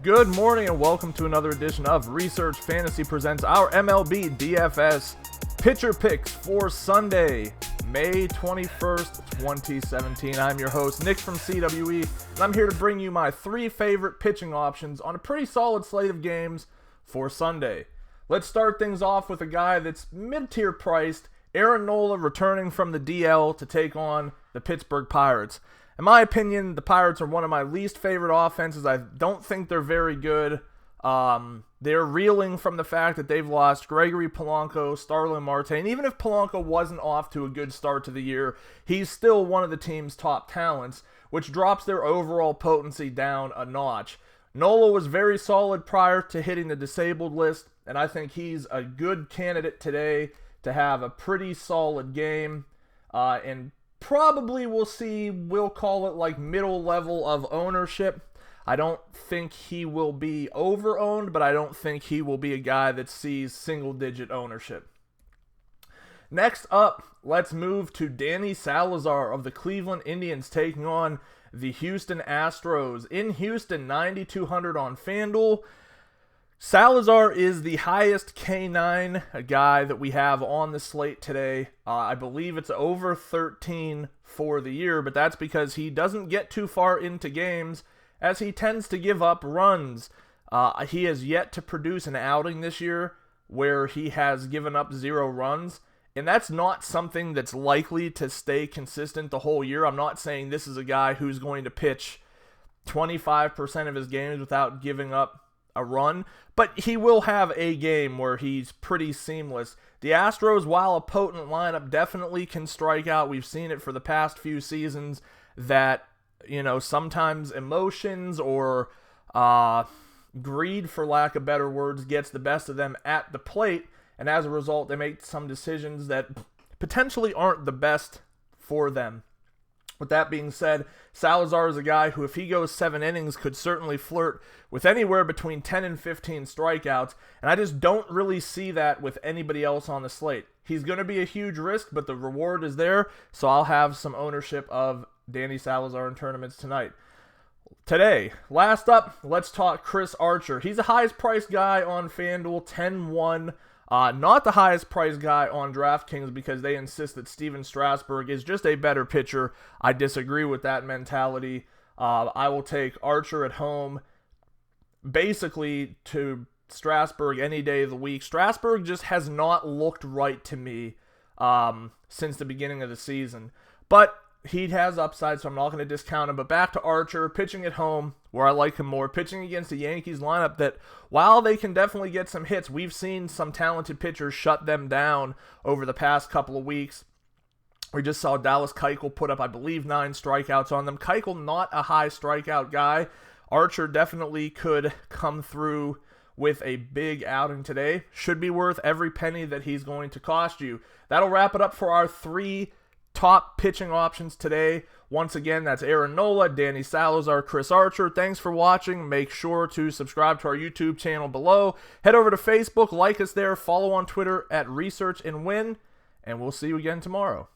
Good morning and welcome to another edition of Research Fantasy presents our MLB DFS pitcher picks for Sunday, May 21st, 2017. I'm your host, Nick from CWE, and I'm here to bring you my three favorite pitching options on a pretty solid slate of games for Sunday. Let's start things off with a guy that's mid-tier priced, Aaron Nola returning from the DL to take on the Pittsburgh Pirates. In my opinion, the Pirates are one of my least favorite offenses. I don't think they're very good. They're reeling from the fact that they've lost Gregory Polanco, Starlin Marte, and even if Polanco wasn't off to a good start to the year, he's still one of the team's top talents, which drops their overall potency down a notch. Nola was very solid prior to hitting the disabled list, and I think he's a good candidate today to have a pretty solid game, and probably we'll call it like middle level of ownership. I don't think he will be over-owned, but I don't think he will be a guy that sees single-digit ownership. Next up, let's move to Danny Salazar of the Cleveland Indians taking on the Houston Astros. In Houston, 9,200 on FanDuel. Salazar is the highest K9 guy that we have on the slate today. I believe it's over 13 for the year, but that's because he doesn't get too far into games as he tends to give up runs. He has yet to produce an outing this year where he has given up 0 runs, and that's not something that's likely to stay consistent the whole year. I'm not saying this is a guy who's going to pitch 25% of his games without giving up a run, but he will have a game where he's pretty seamless. The Astros, while a potent lineup, definitely can strike out. We've seen it for the past few seasons that, sometimes emotions or greed, for lack of better words, gets the best of them at the plate, and as a result, they make some decisions that potentially aren't the best for them. With that being said, Salazar is a guy who, if he goes 7 innings, could certainly flirt with anywhere between 10 and 15 strikeouts, and I just don't really see that with anybody else on the slate. He's going to be a huge risk, but the reward is there, so I'll have some ownership of Danny Salazar in tournaments tonight. Today, last up, let's talk Chris Archer. He's the highest priced guy on FanDuel, 10-1. Not the highest priced guy on DraftKings because they insist that Steven Strasburg is just a better pitcher. I disagree with that mentality. I will take Archer at home basically to Strasburg any day of the week. Strasburg just has not looked right to me since the beginning of the season. But he has upside, so I'm not going to discount him. But back to Archer, pitching at home, where I like him more. Pitching against the Yankees lineup that, while they can definitely get some hits, we've seen some talented pitchers shut them down over the past couple of weeks. We just saw Dallas Keuchel put up, I believe, 9 strikeouts on them. Keuchel, not a high strikeout guy. Archer definitely could come through with a big outing today. Should be worth every penny that he's going to cost you. That'll wrap it up for our 3 top pitching options today. Once again, that's Aaron Nola, Danny Salazar, Chris Archer. Thanks for watching. Make sure to subscribe to our YouTube channel below. Head over to Facebook, like us there, follow on Twitter at Research and Win, and we'll see you again tomorrow.